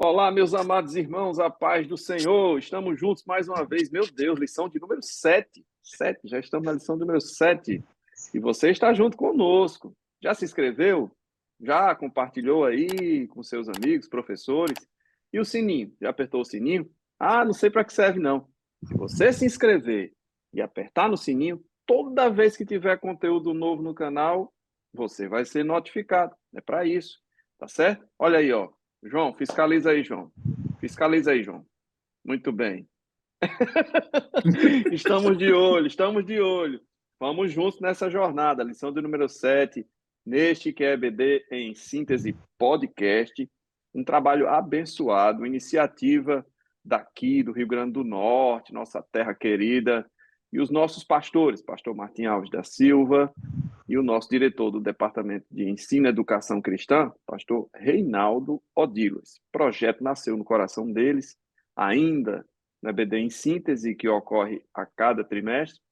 Olá, meus amados irmãos, a paz do Senhor. Estamos juntos mais uma vez. Meu Deus, lição de número 7. 7, já estamos na lição número 7. E você está junto conosco. Já se inscreveu? Já compartilhou aí com seus amigos, professores? E o sininho? Já apertou o sininho? Ah, não sei para que serve não. Se você se inscrever e apertar no sininho, toda vez que tiver conteúdo novo no canal, você vai ser notificado. É para isso, tá certo? Olha aí, ó. João, fiscaliza aí, João. Fiscaliza aí, João. Muito bem. Estamos de olho, estamos de olho. Vamos juntos nessa jornada, lição do número 7, neste que é EBD em Síntese Podcast, um trabalho abençoado, iniciativa daqui do Rio Grande do Norte, nossa terra querida, e os nossos pastores, pastor Martim Alves da Silva, e o nosso diretor do Departamento de Ensino e Educação Cristã, pastor Reinaldo Odilo. Esse projeto nasceu no coração deles, ainda na EBD em Síntese, que ocorre a cada trimestre,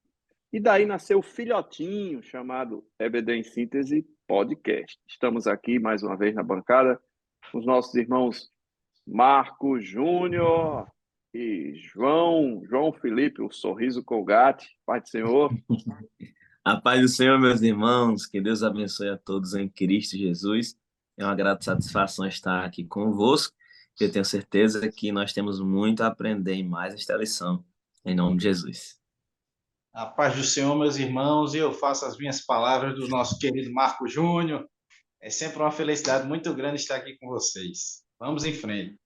e daí nasceu o filhotinho chamado EBD em Síntese Podcast. Estamos aqui mais uma vez na bancada com os nossos irmãos Marcos Júnior e João Felipe, o Sorriso Colgate. Pai do Senhor. A paz do Senhor, meus irmãos, que Deus abençoe a todos em Cristo Jesus. É uma grata satisfação estar aqui convosco. Eu tenho certeza que nós temos muito a aprender em mais esta lição, em nome de Jesus. A paz do Senhor, meus irmãos, e eu faço as minhas palavras do nosso querido Marco Júnior. É sempre uma felicidade muito grande estar aqui com vocês. Vamos em frente.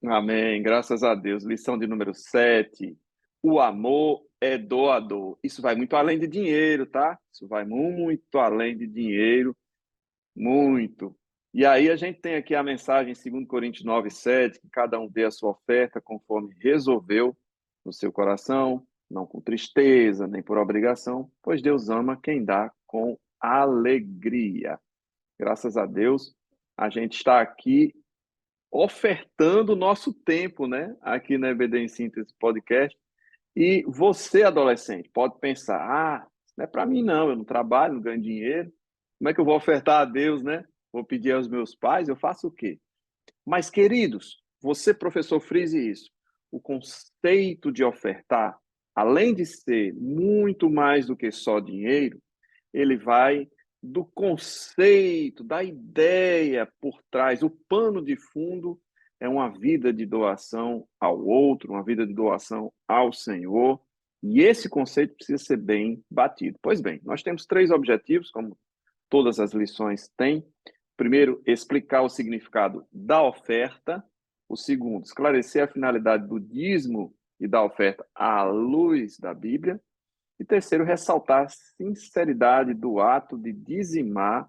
Amém, graças a Deus. Lição de número 7. O amor é doador. Isso vai muito além de dinheiro, tá? Isso vai muito além de dinheiro, muito. E aí a gente tem aqui a mensagem em 2 Coríntios 9:7, que cada um dê a sua oferta conforme resolveu no seu coração, não com tristeza, nem por obrigação, pois Deus ama quem dá com alegria. Graças a Deus, a gente está aqui ofertando o nosso tempo, né? Aqui na EBD em Síntese Podcast. E você, adolescente, pode pensar, isso não é para mim não, eu não trabalho, não ganho dinheiro, como é que eu vou ofertar a Deus, né? Vou pedir aos meus pais, eu faço o quê? Mas, queridos, você, professor, frise isso. O conceito de ofertar, além de ser muito mais do que só dinheiro, ele vai do conceito, da ideia por trás. O pano de fundo é uma vida de doação ao outro, uma vida de doação ao Senhor. E esse conceito precisa ser bem batido. Pois bem, nós temos 3 objetivos, como todas as lições têm. Primeiro, explicar o significado da oferta. O segundo, esclarecer a finalidade do dízimo e da oferta à luz da Bíblia. E terceiro, ressaltar a sinceridade do ato de dizimar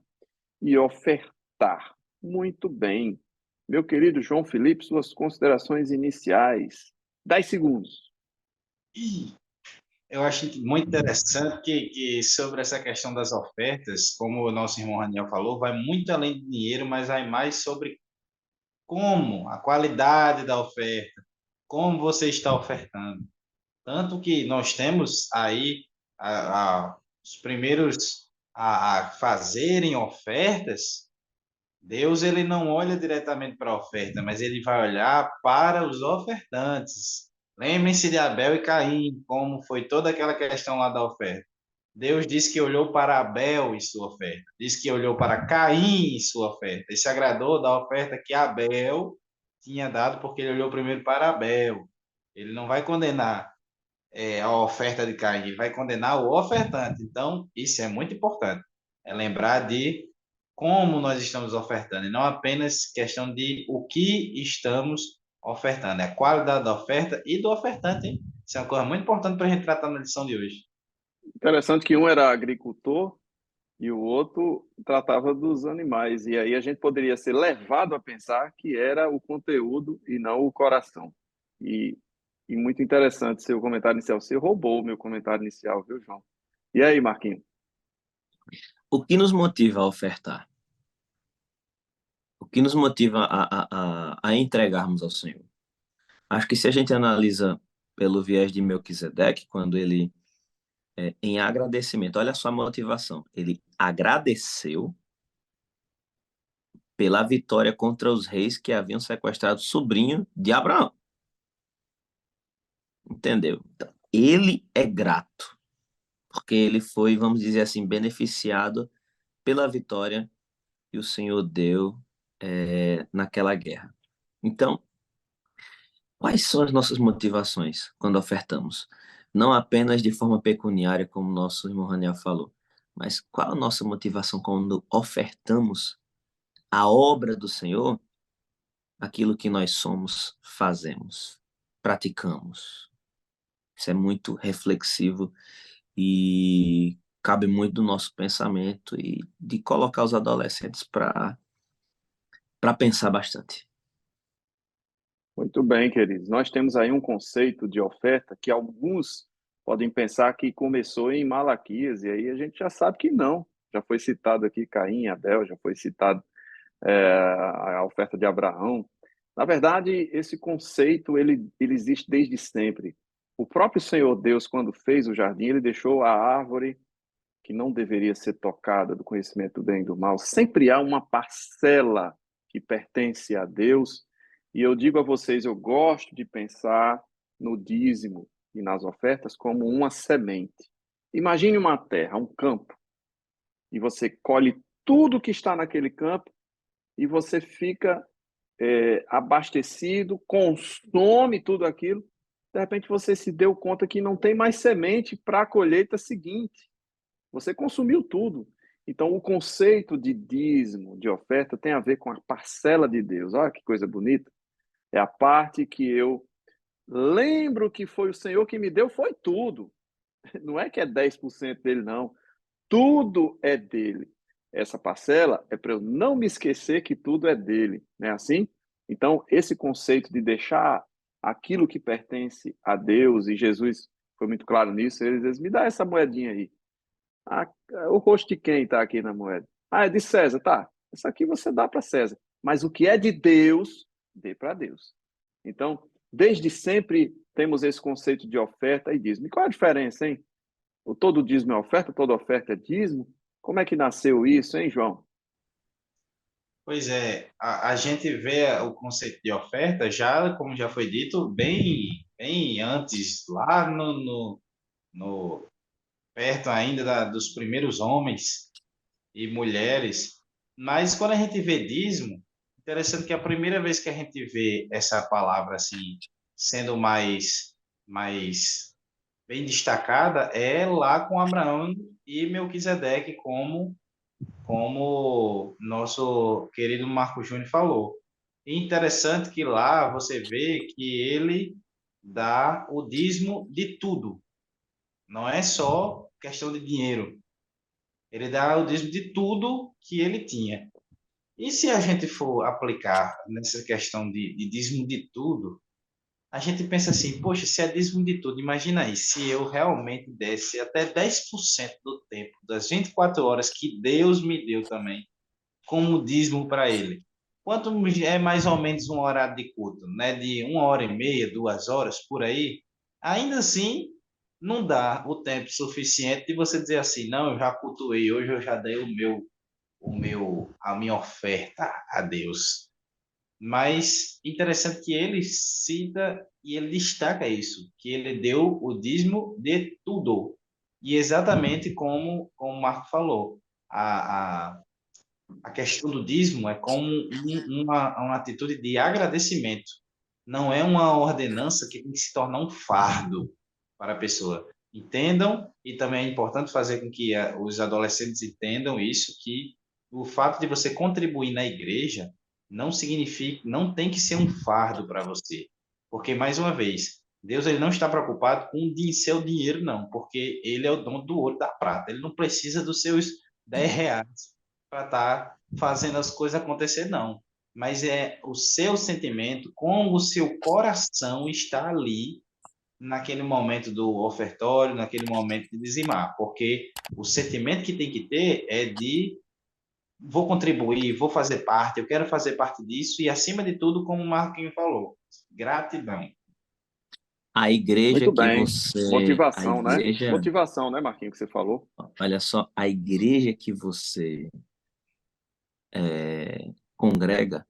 e ofertar. Muito bem. Meu querido João Felipe, suas considerações iniciais. 10 segundos. Eu acho muito interessante que sobre essa questão das ofertas, como o nosso irmão Raniel falou, vai muito além de dinheiro, mas vai mais sobre como, a qualidade da oferta, como você está ofertando. Tanto que nós temos aí os primeiros a fazerem ofertas. Deus, ele não olha diretamente para a oferta, mas ele vai olhar para os ofertantes. Lembrem-se de Abel e Caim, como foi toda aquela questão lá da oferta. Deus disse que olhou para Abel e sua oferta. Disse que olhou para Caim e sua oferta. E se agradou da oferta que Abel tinha dado, porque ele olhou primeiro para Abel. Ele não vai condenar a oferta de Caim, ele vai condenar o ofertante. Então, isso é muito importante. É lembrar de como nós estamos ofertando, e não apenas questão de o que estamos ofertando, é a qualidade da oferta e do ofertante, hein? Isso é uma coisa muito importante para a gente tratar na lição de hoje. Interessante que um era agricultor e o outro tratava dos animais. E aí a gente poderia ser levado a pensar que era o conteúdo e não o coração. E, e muito interessante seu comentário inicial. Você roubou o meu comentário inicial, viu, João? E aí, Marquinhos? O que nos motiva a ofertar? O que nos motiva a entregarmos ao Senhor? Acho que se a gente analisa pelo viés de Melquisedeque, quando ele, em agradecimento, olha só a motivação, ele agradeceu pela vitória contra os reis que haviam sequestrado o sobrinho de Abraão. Entendeu? Então, ele é grato, porque ele foi, vamos dizer assim, beneficiado pela vitória que o Senhor deu naquela guerra. Então, quais são as nossas motivações quando ofertamos? Não apenas de forma pecuniária, como nosso irmão Raniel falou, mas qual a nossa motivação quando ofertamos a obra do Senhor, aquilo que nós somos, fazemos, praticamos? Isso é muito reflexivo e cabe muito do nosso pensamento e de colocar os adolescentes para pensar bastante. Muito bem, queridos. Nós temos aí um conceito de oferta que alguns podem pensar que começou em Malaquias, e aí a gente já sabe que não. Já foi citado aqui Caim e Abel, já foi citado a oferta de Abraão. Na verdade, esse conceito ele existe desde sempre. O próprio Senhor Deus, quando fez o jardim, ele deixou a árvore que não deveria ser tocada do conhecimento do bem e do mal. Sempre há uma parcela que pertence a Deus. E eu digo a vocês, eu gosto de pensar no dízimo e nas ofertas como uma semente. Imagine uma terra, um campo, e você colhe tudo que está naquele campo e você fica abastecido, consome tudo aquilo. De repente você se deu conta que não tem mais semente para a colheita seguinte. Você consumiu tudo. Então, o conceito de dízimo, de oferta, tem a ver com a parcela de Deus. Olha que coisa bonita. É a parte que eu lembro que foi o Senhor que me deu, foi tudo. Não é que é 10% dele, não. Tudo é dele. Essa parcela é para eu não me esquecer que tudo é dele. Não é assim? Então, esse conceito de deixar aquilo que pertence a Deus, e Jesus foi muito claro nisso, ele diz, me dá essa moedinha aí. Ah, o rosto de quem está aqui na moeda? Ah, é de César, tá. Isso aqui você dá para César. Mas o que é de Deus, dê para Deus. Então, desde sempre temos esse conceito de oferta e dízimo. E qual é a diferença, hein? O todo dízimo é oferta, toda oferta é dízimo? Como é que nasceu isso, hein, João? Pois é, a gente vê o conceito de oferta já, como já foi dito, bem antes, lá no perto ainda dos primeiros homens e mulheres. Mas quando a gente vê dízimo, interessante que a primeira vez que a gente vê essa palavra assim sendo mais bem destacada é lá com Abraão e Melquisedeque, como nosso querido Marco Júnior falou. E interessante que lá você vê que ele dá o dízimo de tudo. Não é só questão de dinheiro. Ele dá o dízimo de tudo que ele tinha. E se a gente for aplicar nessa questão de dízimo de tudo, a gente pensa assim, poxa, se é dízimo de tudo, imagina aí, se eu realmente desse até 10% do tempo, das 24 horas que Deus me deu também, como dízimo para ele. Quanto é mais ou menos um horário de culto, né? De 1h30, 2 horas, por aí. Ainda assim, não dá o tempo suficiente de você dizer assim, não, eu já cultuei, hoje eu já dei a minha oferta a Deus. Mas interessante que ele cita e ele destaca isso, que ele deu o dízimo de tudo. E exatamente como o Marco falou, a questão do dízimo é como uma atitude de agradecimento. Não é uma ordenança que tem que se tornar um fardo para a pessoa. Entendam, e também é importante fazer com que os adolescentes entendam isso, que o fato de você contribuir na igreja não significa, não tem que ser um fardo para você. Porque, mais uma vez, Deus ele não está preocupado com seu dinheiro, não, porque ele é o dono do ouro e da prata. Ele não precisa dos seus R$ 10 para estar fazendo as coisas acontecer, não. Mas é o seu sentimento, como o seu coração está ali naquele momento do ofertório, naquele momento de dizimar, porque o sentimento que tem que ter é de vou contribuir, vou fazer parte, eu quero fazer parte disso e acima de tudo, como o Marquinhos falou, gratidão. A igreja Muito que bem. você, a Motivação, né? igreja, Motivação, né, Marquinhos, que você falou? olha só, a igreja que você congrega,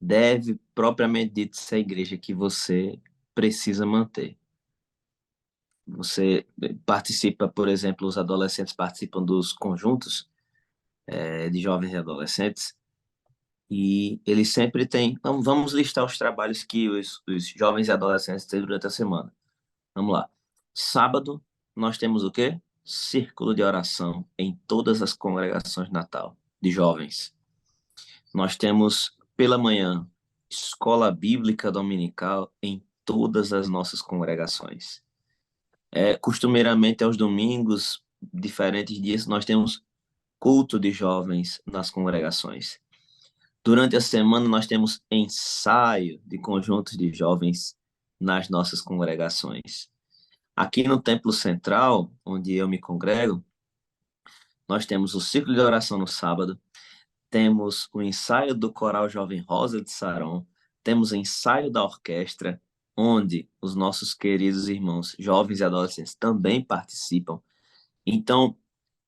deve, propriamente dito, ser a igreja que você precisa manter. Você participa, por exemplo, os adolescentes participam dos conjuntos de jovens e adolescentes, e eles sempre têm. Então, vamos listar os trabalhos que os jovens e adolescentes têm durante a semana. Vamos lá. Sábado, nós temos o quê? Círculo de oração em todas as congregações de Natal de jovens. Nós temos, pela manhã, escola bíblica dominical em todas as nossas congregações. Costumeiramente, aos domingos, diferentes dias, nós temos culto de jovens nas congregações. Durante a semana, nós temos ensaio de conjuntos de jovens nas nossas congregações. Aqui no Templo Central, onde eu me congrego, nós temos o ciclo de oração no sábado, temos o ensaio do Coral Jovem Rosa de Saron, temos o ensaio da orquestra, onde os nossos queridos irmãos jovens e adolescentes também participam. Então,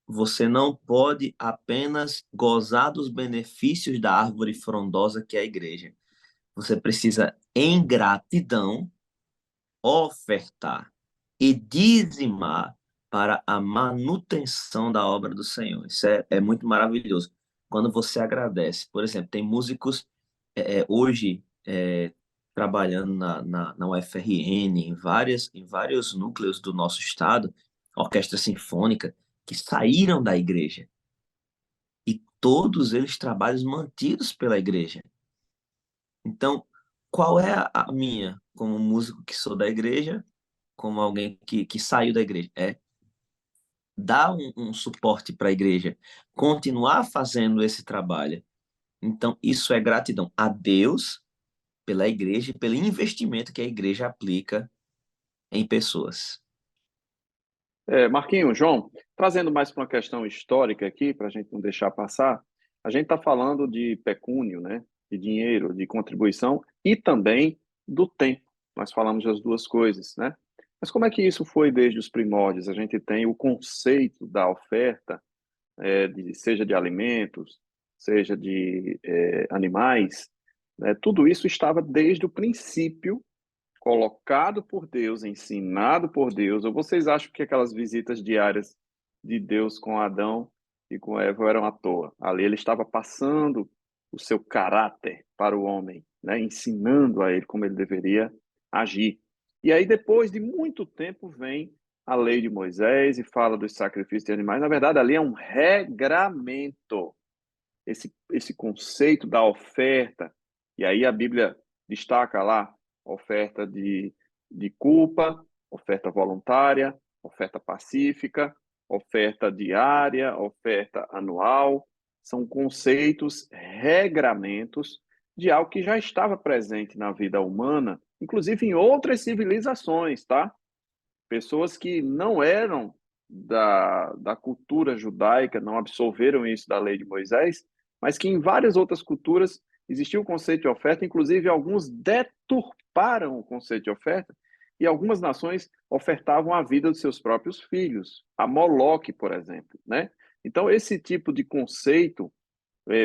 você não pode apenas gozar dos benefícios da árvore frondosa que é a igreja. Você precisa, em gratidão, ofertar e dizimar para a manutenção da obra do Senhor. Isso é muito maravilhoso. Quando você agradece. Por exemplo, tem músicos hoje trabalhando na UFRN, em vários núcleos do nosso estado, orquestra sinfônica, que saíram da igreja. E todos eles trabalhos mantidos pela igreja. Então, qual é a minha, como músico que sou da igreja, como alguém que saiu da igreja? Dar um suporte para a igreja, continuar fazendo esse trabalho. Então, isso é gratidão a Deus, pela igreja e pelo investimento que a igreja aplica em pessoas. Marquinhos, João, trazendo mais para uma questão histórica aqui, para a gente não deixar passar, a gente está falando de pecúnio, né? De dinheiro, de contribuição e também do tempo. Nós falamos das duas coisas, né? Mas como é que isso foi desde os primórdios? A gente tem o conceito da oferta, seja de alimentos, seja de animais, né? Tudo isso estava desde o princípio colocado por Deus, ensinado por Deus, ou vocês acham que aquelas visitas diárias de Deus com Adão e com Eva eram à toa? Ali ele estava passando o seu caráter para o homem, né? Ensinando a ele como ele deveria agir. E aí, depois de muito tempo, vem a lei de Moisés e fala dos sacrifícios de animais. Na verdade, ali é um regramento, esse conceito da oferta. E aí a Bíblia destaca lá oferta de culpa, oferta voluntária, oferta pacífica, oferta diária, oferta anual. São conceitos, regramentos de algo que já estava presente na vida humana, inclusive em outras civilizações, tá? Pessoas que não eram da cultura judaica, não absorveram isso da lei de Moisés, mas que em várias outras culturas existia o conceito de oferta, inclusive alguns deturparam o conceito de oferta, e algumas nações ofertavam a vida dos seus próprios filhos, a Moloque, por exemplo, né? Então, esse tipo de conceito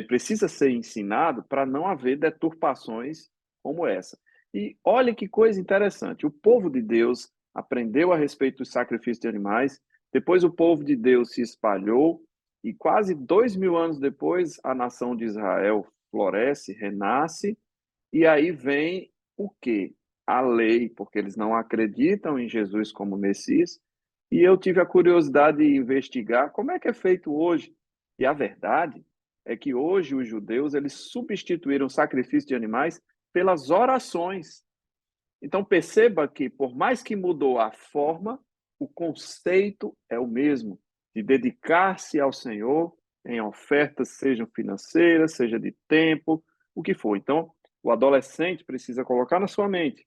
precisa ser ensinado para não haver deturpações como essa. E olha que coisa interessante, o povo de Deus aprendeu a respeito dos sacrifícios de animais, depois o povo de Deus se espalhou, e quase 2000 anos depois a nação de Israel floresce, renasce, e aí vem o quê? A lei, porque eles não acreditam em Jesus como Messias, e eu tive a curiosidade de investigar como é que é feito hoje. E a verdade é que hoje os judeus eles substituíram o sacrifício de animais pelas orações. Então perceba que por mais que mudou a forma, o conceito é o mesmo, de dedicar-se ao Senhor em ofertas, sejam financeiras, seja de tempo, o que for. Então, o adolescente precisa colocar na sua mente: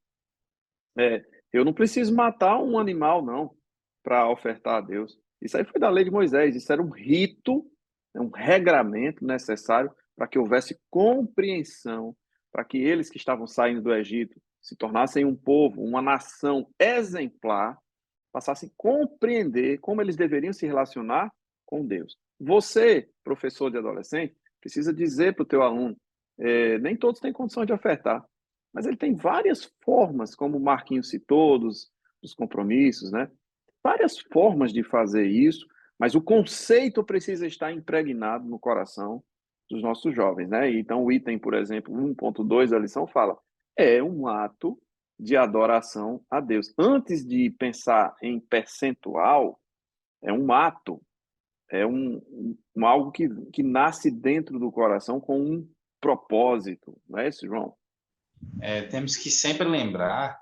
eu não preciso matar um animal, não, para ofertar a Deus. Isso aí foi da lei de Moisés, isso era um rito, um regramento necessário para que houvesse compreensão, para que eles que estavam saindo do Egito se tornassem um povo, uma nação exemplar, passassem a compreender como eles deveriam se relacionar com Deus. Você, professor de adolescente, Precisa dizer para o teu aluno. Nem todos têm condição de ofertar, mas ele tem várias formas, como o Marquinhos citou, dos compromissos, né? Várias formas de fazer isso, mas o conceito precisa estar impregnado no coração dos nossos jovens, né? Então, o item, por exemplo, 1.2 da lição fala, é um ato de adoração a Deus. Antes de pensar em percentual, é um ato, é algo que nasce dentro do coração com um propósito, não é isso, João? Temos que sempre lembrar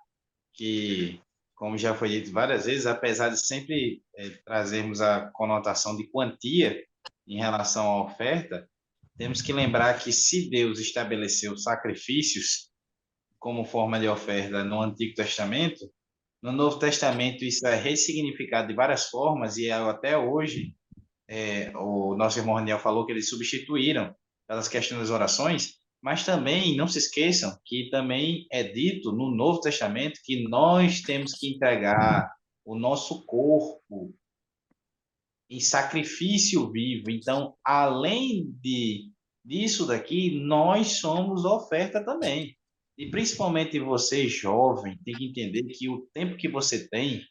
que, como já foi dito várias vezes, apesar de sempre trazermos a conotação de quantia em relação à oferta, temos que lembrar que se Deus estabeleceu sacrifícios como forma de oferta no Antigo Testamento, no Novo Testamento isso é ressignificado de várias formas e até hoje o nosso irmão Raniel falou que eles substituíram pelas questões das orações, mas também não se esqueçam que também é dito no Novo Testamento que nós temos que entregar o nosso corpo em sacrifício vivo. Então, além disso daqui, nós somos oferta também. E principalmente você, jovem, tem que entender que o tempo que você tem,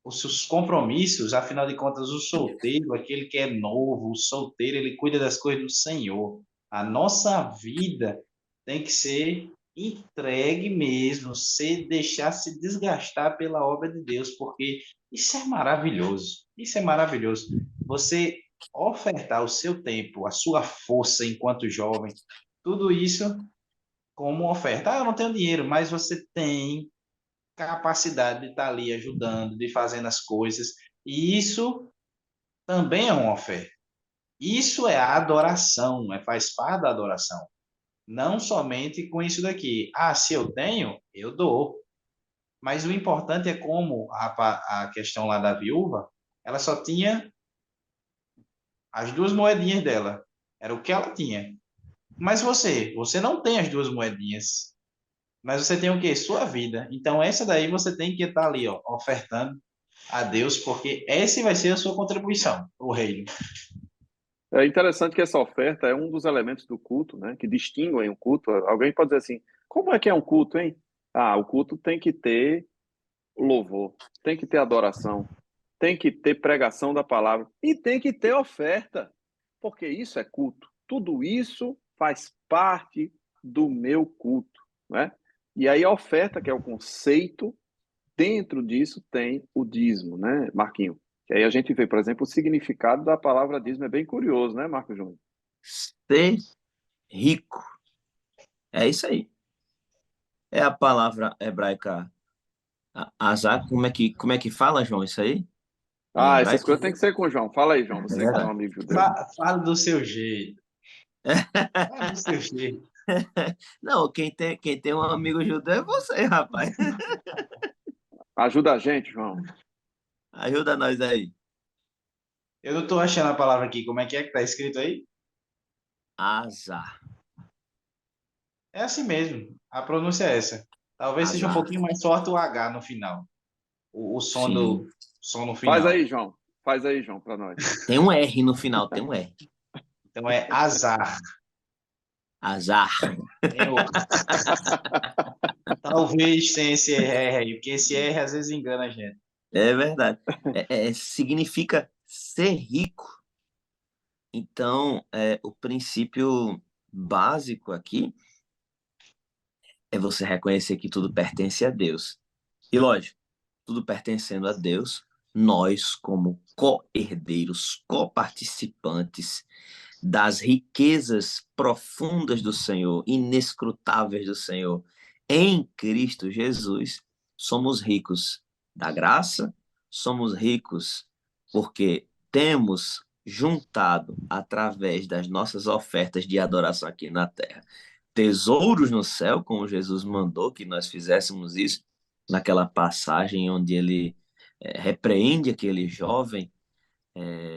os seus compromissos, afinal de contas, o solteiro, aquele que é novo, o solteiro, ele cuida das coisas do Senhor. A nossa vida tem que ser entregue mesmo, se deixar se desgastar pela obra de Deus, porque isso é maravilhoso. Isso é maravilhoso. Você ofertar o seu tempo, a sua força enquanto jovem, tudo isso como oferta. Eu não tenho dinheiro, mas você tem capacidade de estar ali ajudando, de fazendo as coisas. E isso também é uma oferta. Isso é a adoração, faz parte da adoração. Não somente com isso daqui. Ah, se eu tenho, eu dou. Mas o importante é como a questão lá da viúva, ela só tinha as duas moedinhas dela. Era o que ela tinha. Mas você não tem as duas moedinhas. Mas você tem o quê? Sua vida. Então, essa daí você tem que estar ali, ó, ofertando a Deus, porque essa vai ser a sua contribuição para o reino. É interessante que essa oferta é um dos elementos do culto, né, que distinguem o culto. Alguém pode dizer assim, como é que é um culto, hein? Ah, o culto tem que ter louvor, tem que ter adoração, tem que ter pregação da palavra e tem que ter oferta, porque isso é culto. Tudo isso faz parte do meu culto, né? E aí a oferta, que é o conceito, dentro disso tem o dízimo, né, Marquinho? Que aí a gente vê, por exemplo, o significado da palavra dízimo é bem curioso, né, Marco Júnior? Ser rico. É isso aí. É a palavra hebraica azar. Como é que fala, João, isso aí? Em Ah, essas hebraico? coisas tem que ser com o João. Fala aí, João, É você que tem um verdade. amigo judeu. Fale do seu jeito. Fale do seu jeito. Não, quem tem um amigo judeu é você, rapaz. Ajuda a gente, João. Ajuda nós aí. Eu não estou achando a palavra aqui. Como é que está escrito aí? Azar. É assim mesmo. A pronúncia é essa. Talvez seja um Azar. pouquinho mais forte o H no final. O som Sim. som no Faz final. aí, João. Faz aí, João, para nós. Tem um R no final, tem um R. Então é azar. Azar. Tem o... Talvez tenha esse R aí, porque esse R às vezes engana a gente. É verdade. Significa ser rico. Então, o princípio básico aqui é você reconhecer que tudo pertence a Deus. E lógico, tudo pertencendo a Deus, nós, como co-herdeiros, co-participantes das riquezas profundas do Senhor, inescrutáveis do Senhor, em Cristo Jesus, somos ricos da graça, somos ricos porque temos juntado, através das nossas ofertas de adoração aqui na terra, tesouros no céu, como Jesus mandou que nós fizéssemos isso, naquela passagem onde ele repreende aquele jovem,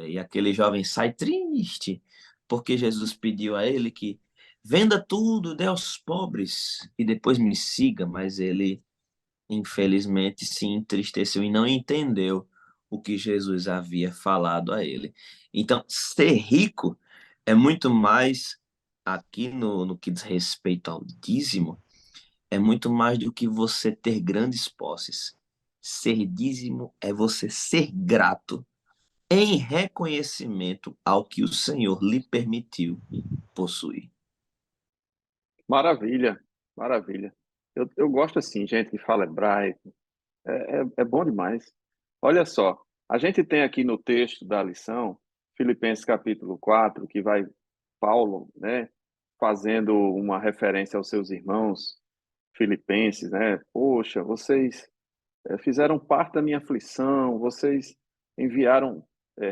e aquele jovem sai triste, porque Jesus pediu a ele que venda tudo, dê aos pobres e depois me siga, mas ele, infelizmente, se entristeceu e não entendeu o que Jesus havia falado a ele. Então, ser rico É muito mais, aqui no que diz respeito ao dízimo, é muito mais do que você ter grandes posses. Ser dízimo é você ser grato em reconhecimento ao que o Senhor lhe permitiu possuir. Maravilha, maravilha. Eu gosto assim, gente que fala hebraico, é bom demais. Olha só, a gente tem aqui no texto da lição, Filipenses capítulo 4 que vai Paulo, né, fazendo uma referência aos seus irmãos filipenses, né? Poxa, vocês fizeram parte da minha aflição, vocês enviaram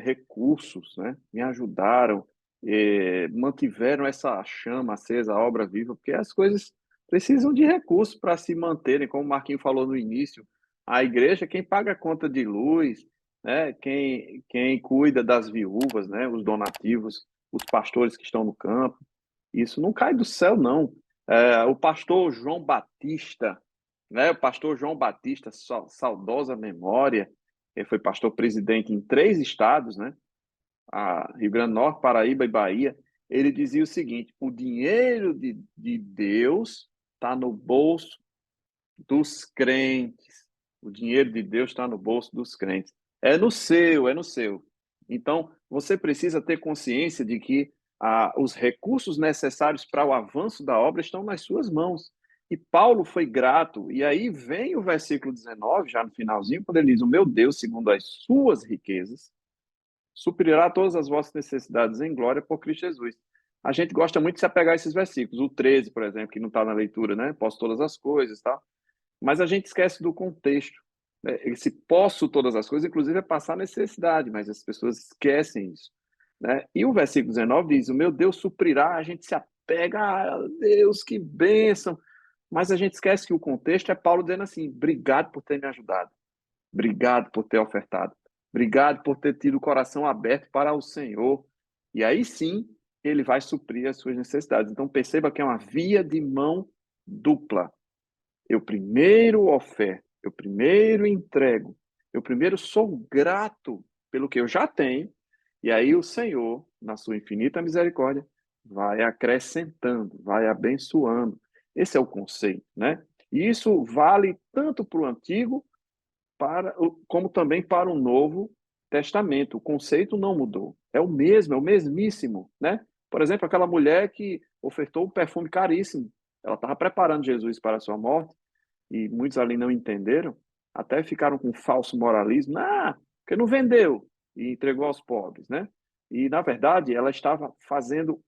recursos, né? Me ajudaram, mantiveram essa chama acesa, a obra viva, porque as coisas precisam de recursos para se manterem, como o Marquinhos falou no início. A igreja, quem paga a conta de luz, né? Quem cuida das viúvas, né? Os donativos, os pastores que estão no campo, isso não cai do céu, não. O pastor João Batista, né? O pastor João Batista, saudosa memória, ele foi pastor presidente em 3 estados, né? Rio Grande do Norte, Paraíba e Bahia. Ele dizia o seguinte: o dinheiro de Deus está no bolso dos crentes. O dinheiro de Deus está no bolso dos crentes. É no seu, é no seu. Então, você precisa ter consciência de que os recursos necessários para o avanço da obra estão nas suas mãos. E Paulo foi grato. E aí vem o versículo 19, já no finalzinho, quando ele diz: o meu Deus, segundo as suas riquezas, suprirá todas as vossas necessidades em glória por Cristo Jesus. A gente gosta muito de se apegar a esses versículos. O 13, por exemplo, que não está na leitura, né? Posso todas as coisas, tá? Mas a gente esquece do contexto. Né? Esse posso todas as coisas, inclusive, é passar necessidade, mas as pessoas esquecem isso. Né? E o versículo 19 diz: o meu Deus suprirá, a gente se apega a Deus, que bênção. Mas a gente esquece que o contexto é Paulo dizendo assim: obrigado por ter me ajudado, obrigado por ter ofertado, obrigado por ter tido o coração aberto para o Senhor. E aí sim, ele vai suprir as suas necessidades. Então perceba que é uma via de mão dupla. Eu primeiro oferto, eu primeiro entrego, eu primeiro sou grato pelo que eu já tenho, e aí o Senhor, na sua infinita misericórdia, vai acrescentando, vai abençoando. Esse é o conceito, né? E isso vale tanto para o Antigo como também para o Novo Testamento. O conceito não mudou. É o mesmo, é o mesmíssimo, né? Por exemplo, aquela mulher que ofertou um perfume caríssimo. Ela estava preparando Jesus para a sua morte e muitos ali não entenderam, até ficaram com falso moralismo, porque não vendeu e entregou aos pobres, né? E, na verdade, ela estava fazendo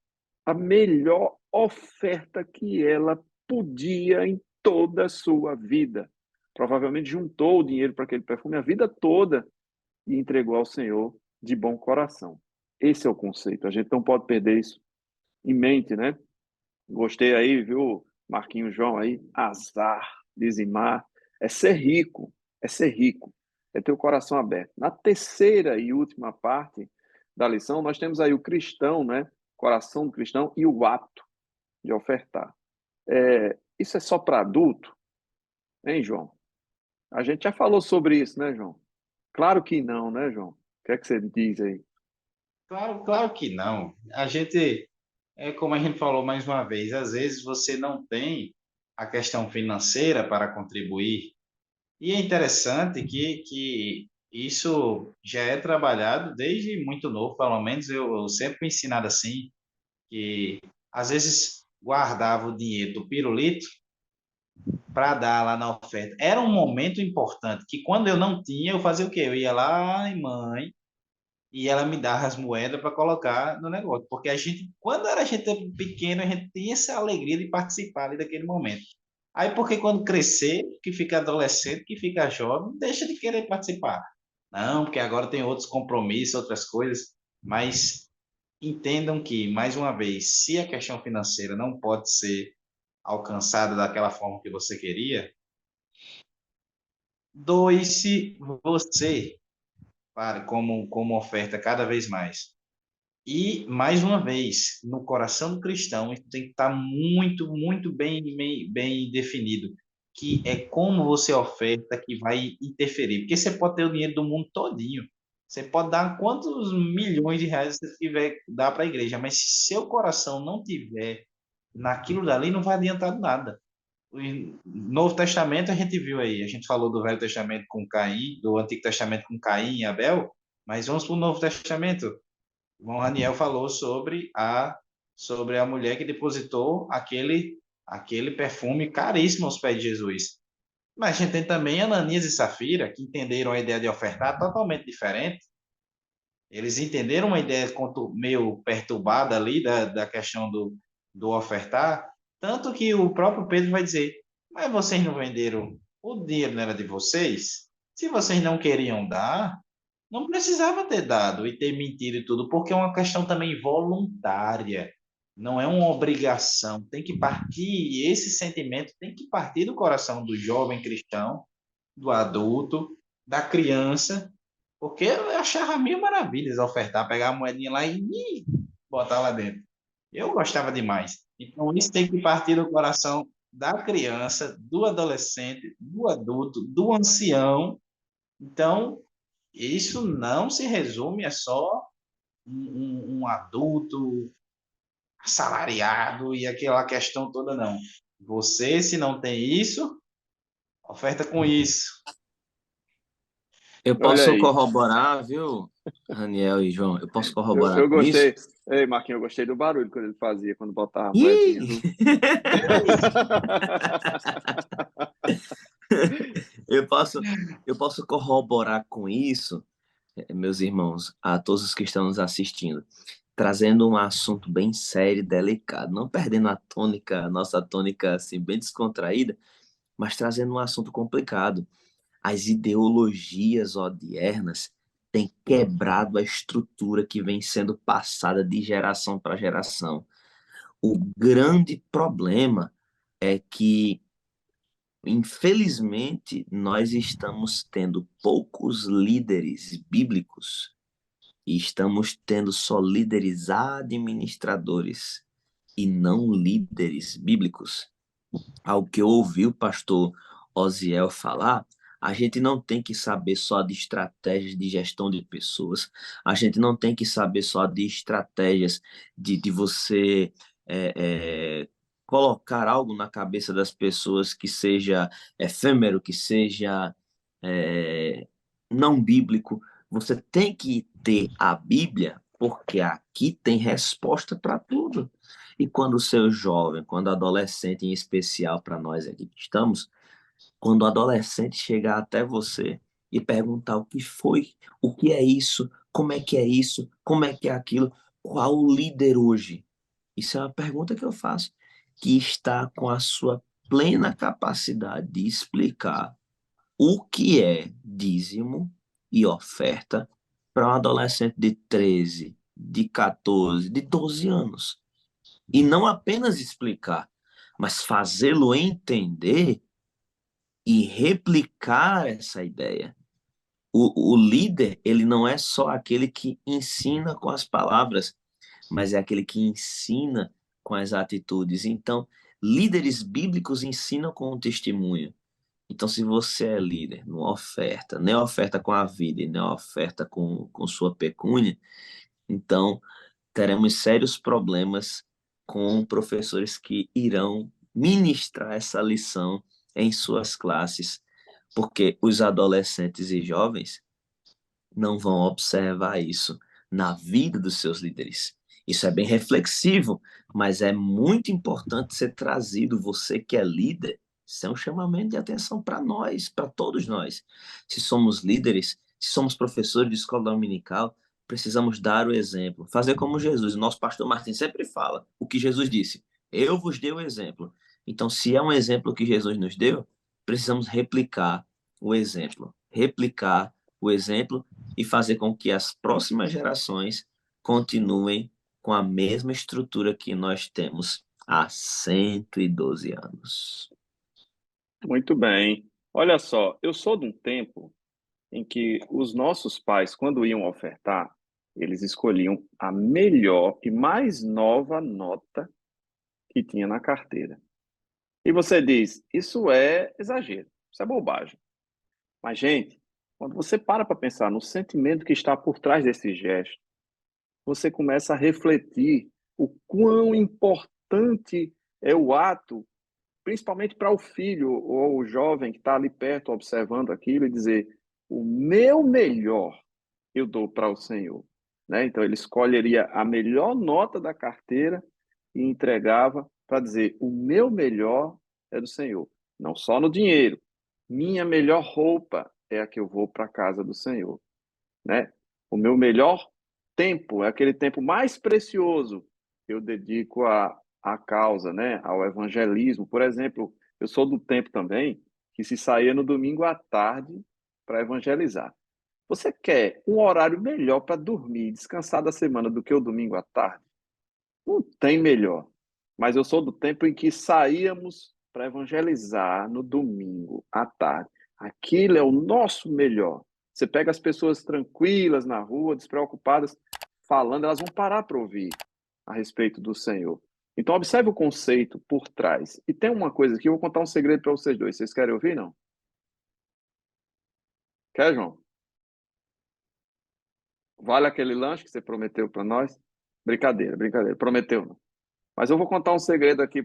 a melhor oferta que ela podia em toda a sua vida. Provavelmente juntou o dinheiro para aquele perfume a vida toda e entregou ao Senhor de bom coração. Esse é o conceito. A gente não pode perder isso em mente, né? Gostei aí, viu, Marquinhos João aí? Azar, dizimar, é ser rico, é ser rico, é ter o coração aberto. Na terceira e última parte da lição, nós temos aí o cristão, né? Coração do cristão e o ato de ofertar. Isso é só para adulto, hein, João? A gente já falou sobre isso, né, João? Claro que não, né, João? O que é que você diz aí? Claro, claro que não. A gente, é como a gente falou mais uma vez, às vezes você não tem a questão financeira para contribuir. E é interessante que isso já é trabalhado desde muito novo, pelo menos eu sempre fui ensinado assim, que às vezes guardava o dinheiro do pirulito para dar lá na oferta. Era um momento importante, que quando eu não tinha, eu fazia o quê? Eu ia lá em mãe e ela me dava as moedas para colocar no negócio. Porque a gente, quando era gente pequeno, a gente tinha essa alegria de participar ali daquele momento. Aí, porque quando crescer, que fica adolescente, que fica jovem, deixa de querer participar. Não, porque agora tem outros compromissos, outras coisas. Mas entendam que, mais uma vez, se a questão financeira não pode ser alcançada daquela forma que você queria, doe-se você para como oferta cada vez mais. E, mais uma vez, no coração do cristão, isso tem que estar muito, muito bem definido, que é como você oferta que vai interferir. Porque você pode ter o dinheiro do mundo todinho. Você pode dar quantos milhões de reais você tiver dar para a igreja, mas se seu coração não tiver naquilo dali, não vai adiantar nada. O Novo Testamento a gente viu aí, a gente falou do Velho Testamento com Caim, do Antigo Testamento com Caim e Abel, mas vamos para o Novo Testamento. O irmão Raniel falou sobre a mulher que depositou aquele perfume caríssimo aos pés de Jesus. Mas a gente tem também Ananias e Safira, que entenderam a ideia de ofertar totalmente diferente. Eles entenderam uma ideia meio perturbada ali da questão do ofertar, tanto que o próprio Pedro vai dizer: mas vocês não venderam, o dinheiro não era de vocês? Se vocês não queriam dar, não precisava ter dado e ter mentido e tudo, porque é uma questão também voluntária, não é uma obrigação. Tem que partir, esse sentimento tem que partir do coração do jovem cristão, do adulto, da criança, porque eu achava mil maravilhas ofertar, pegar a moedinha lá e botar lá dentro. Eu gostava demais. Então, isso tem que partir do coração da criança, do adolescente, do adulto, do ancião. Então, isso não se resume a só um adulto assalariado e aquela questão toda, não. Você, se não tem isso, oferta com isso. Eu Olha posso aí. corroborar, viu, Raniel e João? Eu posso corroborar Eu com isso? gostei. Ei, Marquinhos, eu gostei do barulho quando ele fazia, quando botava a moedinha, Ih! viu? Eu posso, eu posso corroborar com isso, meus irmãos, a todos os que estão nos assistindo, trazendo um assunto bem sério e delicado, não perdendo a tônica, a nossa tônica assim, bem descontraída, mas trazendo um assunto complicado. As ideologias odiernas têm quebrado a estrutura que vem sendo passada de geração para geração. O grande problema é que, infelizmente, nós estamos tendo poucos líderes bíblicos e estamos tendo só líderes administradores e não líderes bíblicos. Ao que eu ouvi o pastor Osiel falar, a gente não tem que saber só de estratégias de gestão de pessoas, a gente não tem que saber só de estratégias de você é, é, colocar algo na cabeça das pessoas que seja efêmero, que seja é, não bíblico. Você tem que ter a Bíblia, porque aqui tem resposta para tudo. E quando o seu jovem, quando o adolescente, em especial para nós aqui que estamos, quando o adolescente chegar até você e perguntar o que foi, o que é isso, como é que é aquilo, qual o líder hoje? Isso é uma pergunta que eu faço, que está com a sua plena capacidade de explicar o que é dízimo e oferta para um adolescente de 13, de 14, de 12 anos. E não apenas explicar, mas fazê-lo entender e replicar essa ideia. O líder, ele não é só aquele que ensina com as palavras, mas é aquele que ensina com as atitudes. Então, líderes bíblicos ensinam com o testemunho. Então, se você é líder numa oferta, nem oferta com a vida e nem oferta com sua pecúnia, então teremos sérios problemas com professores que irão ministrar essa lição em suas classes, porque os adolescentes e jovens não vão observar isso na vida dos seus líderes. Isso é bem reflexivo, mas é muito importante ser trazido, você que é líder, isso é um chamamento de atenção para nós, para todos nós. Se somos líderes, se somos professores de escola dominical, precisamos dar o exemplo, fazer como Jesus. O nosso pastor Martin sempre fala o que Jesus disse: eu vos dei o exemplo. Então, se é um exemplo que Jesus nos deu, precisamos replicar o exemplo e fazer com que as próximas gerações continuem com a mesma estrutura que nós temos há 112 anos. Muito bem. Olha só, eu sou de um tempo em que os nossos pais, quando iam ofertar, eles escolhiam a melhor e mais nova nota que tinha na carteira. E você diz, isso é exagero, isso é bobagem. Mas, gente, Quando você para pensar no sentimento que está por trás desse gesto, você começa a refletir o quão importante é o ato, principalmente para o filho ou o jovem que está ali perto observando aquilo e dizer: o meu melhor eu dou para o Senhor. Né? Então, ele escolheria a melhor nota da carteira e entregava para dizer: o meu melhor é do Senhor. Não só no dinheiro. Minha melhor roupa é a que eu vou para a casa do Senhor. Né? O meu melhor tempo é aquele tempo mais precioso que eu dedico à causa, né? Ao evangelismo. Por exemplo, eu sou do tempo também que se saía no domingo à tarde para evangelizar. Você quer um horário melhor para dormir e descansar da semana do que o domingo à tarde? Não tem melhor. Mas eu sou do tempo em que saíamos para evangelizar no domingo à tarde. Aquilo é o nosso melhor. Você pega as pessoas tranquilas na rua, despreocupadas, falando, elas vão parar para ouvir a respeito do Senhor. Então, observe o conceito por trás. E tem uma coisa aqui, eu vou contar um segredo para vocês dois. Vocês querem ouvir, não? Quer, João? Vale aquele lanche que você prometeu para nós? Brincadeira, brincadeira. Prometeu, não. Mas eu vou contar um segredo aqui.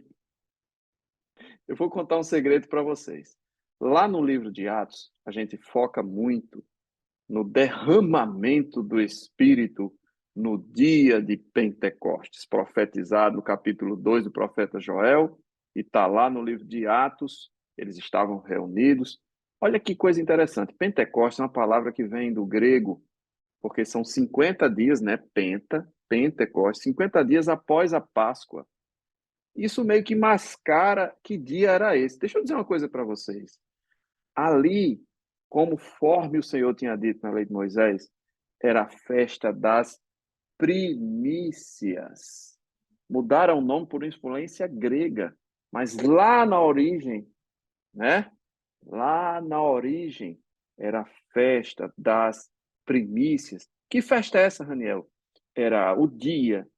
Eu vou contar um segredo para vocês. Lá no livro de Atos, a gente foca muito no derramamento do Espírito no dia de Pentecostes, profetizado no capítulo 2 do profeta Joel, e está lá no livro de Atos, eles estavam reunidos. Olha que coisa interessante. Pentecostes é uma palavra que vem do grego, porque são 50 dias, né? Pentecostes, 50 dias após a Páscoa. Isso meio que mascara que dia era esse. Deixa eu dizer uma coisa para vocês. Ali, conforme o Senhor tinha dito na lei de Moisés, era a festa das primícias. Mudaram o nome por influência grega, mas lá na origem, né? Lá na origem era a festa das primícias. Que festa é essa, Raniel? Era o dia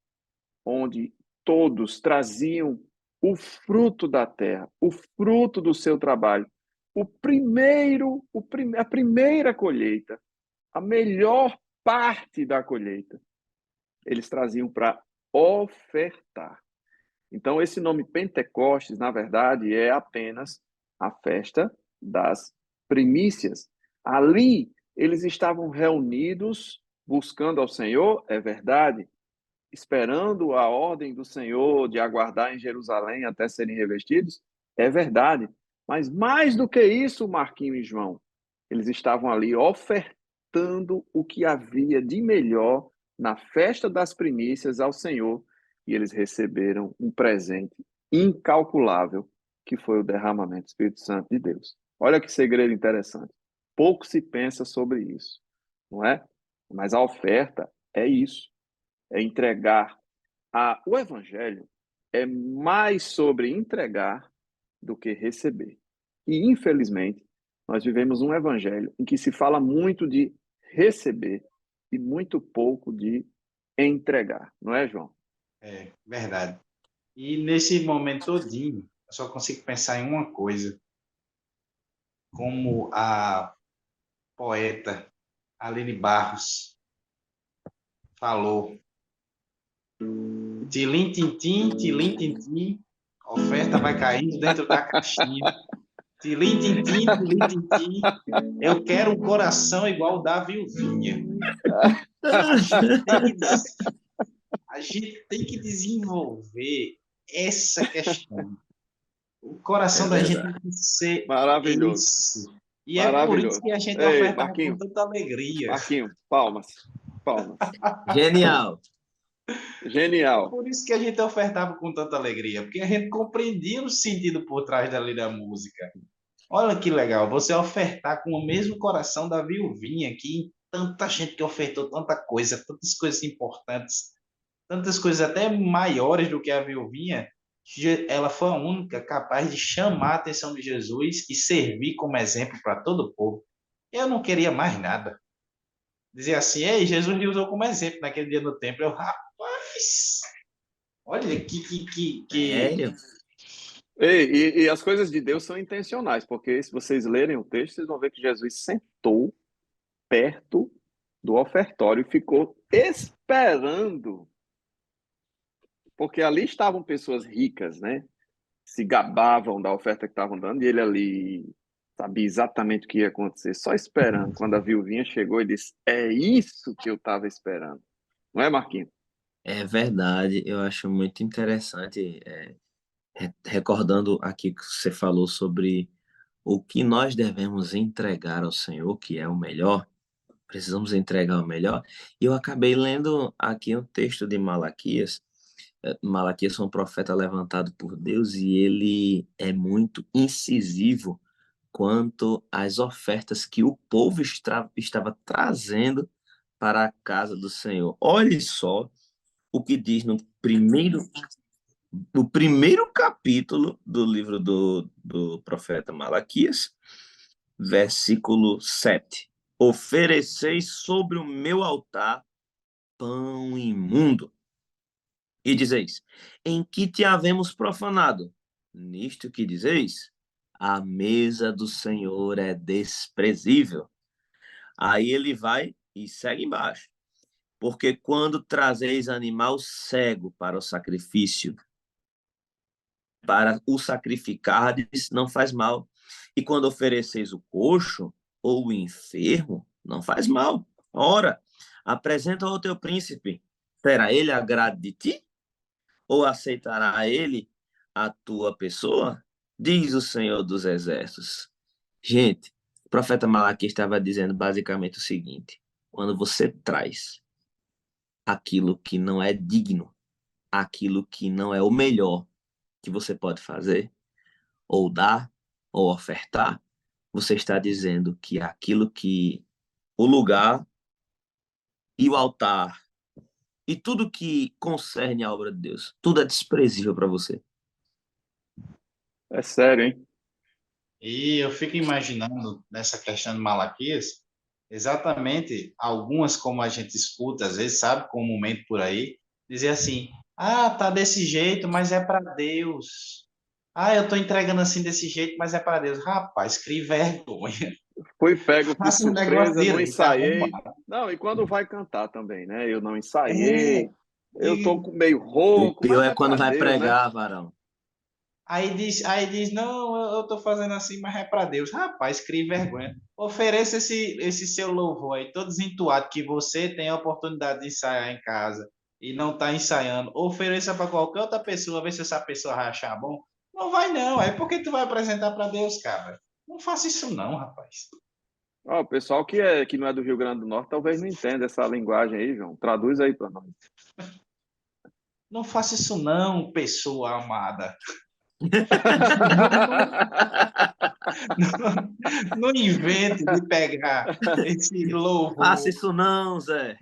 onde todos traziam o fruto da terra, o fruto do seu trabalho, a primeira colheita, a melhor parte da colheita, eles traziam para ofertar. Então, esse nome Pentecostes, na verdade, é apenas a festa das primícias. Ali, eles estavam reunidos, buscando ao Senhor, é verdade, esperando a ordem do Senhor de aguardar em Jerusalém até serem revestidos, é verdade. Mas mais do que isso, Marquinho e João, eles estavam ali ofertando o que havia de melhor na festa das primícias ao Senhor, e eles receberam um presente incalculável, que foi o derramamento do Espírito Santo de Deus. Olha que segredo interessante. Pouco se pensa sobre isso, não é? Mas a oferta é isso, é entregar. O evangelho é mais sobre entregar do que receber. E, infelizmente, nós vivemos um evangelho em que se fala muito de receber e muito pouco de entregar. Não é, João? É, verdade. E nesse momento todinho, eu só consigo pensar em uma coisa, como a poeta Aline Barros falou: tilim, tintim, a oferta vai caindo dentro da caixinha. Tilim, tintim, eu quero um coração igual o da viuvinha. A gente tem que, a gente tem que desenvolver essa questão. O coração da gente tem que ser Maravilhoso. esse. E é por isso Maravilhoso. que a gente Ei, oferta com Marquinho, tanta alegria. Marquinho, palmas. Palmas. Genial. É Genial. por isso que a gente ofertava com tanta alegria, porque a gente compreendia o sentido por trás da música. Olha que legal, você ofertar com o mesmo coração da viuvinha, que tanta gente que ofertou tanta coisa, tantas coisas importantes, tantas coisas até maiores do que a viuvinha, ela foi a única capaz de chamar a atenção de Jesus e servir como exemplo para todo o povo. Eu não queria mais nada. Dizer assim, ei, Jesus me usou como exemplo naquele dia no templo. Eu, rapaz, olha que... Sério? E as coisas de Deus são intencionais, porque se vocês lerem o texto, vocês vão ver que Jesus sentou perto do ofertório e ficou esperando, porque ali estavam pessoas ricas, né? Se gabavam da oferta que estavam dando, e ele ali sabia exatamente o que ia acontecer, só esperando. Quando a viuvinha chegou, ele disse: É isso que eu estava esperando. Não é, Marquinhos? É verdade, eu acho muito interessante, recordando aqui que você falou sobre o que nós devemos entregar ao Senhor, que é o melhor, precisamos entregar o melhor. E eu acabei lendo aqui um texto de Malaquias. Malaquias foi um profeta levantado por Deus e ele é muito incisivo quanto às ofertas que o povo estava trazendo para a casa do Senhor. Olhe só o que diz no primeiro capítulo do livro do profeta Malaquias, versículo 7. Ofereceis sobre o meu altar pão imundo. E dizeis, em que te havemos profanado? Nisto que dizeis, a mesa do Senhor é desprezível. Aí ele vai e segue embaixo. Porque quando trazeis animal cego para o sacrifício, para o sacrificardes, não faz mal. E quando ofereceis o coxo ou o enfermo, não faz mal. Ora, apresenta ao teu príncipe. Terá ele agrado de ti? Ou aceitará ele a tua pessoa? Diz o Senhor dos Exércitos. Gente, o profeta Malaquias estava dizendo basicamente o seguinte: quando você traz aquilo que não é digno, aquilo que não é o melhor que você pode fazer, ou dar, ou ofertar, você está dizendo que aquilo que o lugar e o altar e tudo que concerne a obra de Deus, tudo é desprezível para você. É sério, hein? E eu fico imaginando nessa questão de Malaquias, exatamente algumas como a gente escuta, às vezes, sabe, comumente por aí, dizer assim: ah, tá desse jeito, mas é para Deus. Ah, eu tô entregando assim desse jeito, mas é para Deus. Rapaz, crie vergonha. Fui pego de Faça um negócio surpresa, não direito, ensaiei. arrumado. Não, e quando vai cantar também, né? Eu não É, ensaiei. Eu tô e meio O rouco, pior mas é é quando para vai Deus, né? pregar, varão. aí diz, não, eu tô fazendo assim, mas é para Deus. Rapaz, crie vergonha. Ofereça esse seu louvor aí, todo desentuado, que você tem a oportunidade de ensaiar em casa e não está ensaiando. Ofereça para qualquer outra pessoa, ver se essa pessoa vai achar bom. Não vai não, aí por que tu vai apresentar para Deus, cara? Não faça isso não, rapaz. Ó, o pessoal que não é do Rio Grande do Norte talvez não entenda essa linguagem aí, João. Traduz aí para nós. Não faça isso não, pessoa amada. Não, não invente de pegar esse Faça louvor isso não, Zé.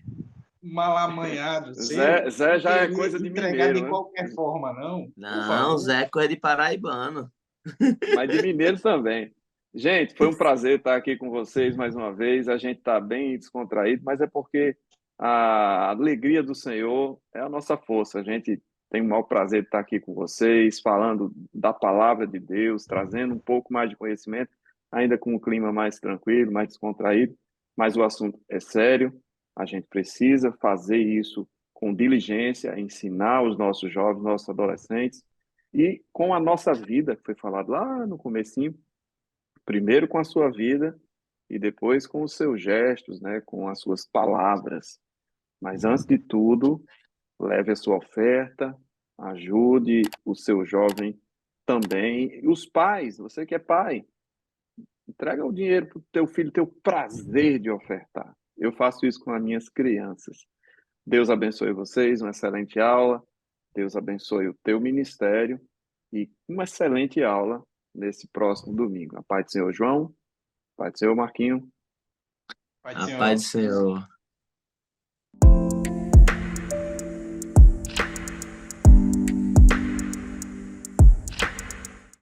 mal amanhado seu Zé e já é querer coisa de entregar de mineiro, né? qualquer forma, não. Por Não, favor. Zé é coisa de paraibano. Mas de mineiro também. Gente, foi um prazer estar aqui com vocês mais uma vez. A gente está bem descontraído, mas é porque a alegria do Senhor é a nossa força. A gente tem o maior prazer de estar aqui com vocês, falando da palavra de Deus, trazendo um pouco mais de conhecimento, ainda com um clima mais tranquilo, mais descontraído. Mas o assunto é sério. A gente precisa fazer isso com diligência, ensinar os nossos jovens, nossos adolescentes e com a nossa vida, que foi falado lá no comecinho, primeiro com a sua vida e depois com os seus gestos, né, com as suas palavras. Mas antes de tudo, leve a sua oferta, ajude o seu jovem também. E os pais, você que é pai, entrega o dinheiro para o teu filho ter o prazer de ofertar. Eu faço isso com as minhas crianças. Deus abençoe vocês, uma excelente aula. Deus abençoe o teu ministério e uma excelente aula nesse próximo domingo. A paz do Senhor João, a paz do Senhor Marquinho. Pai do A paz do Senhor. Senhor.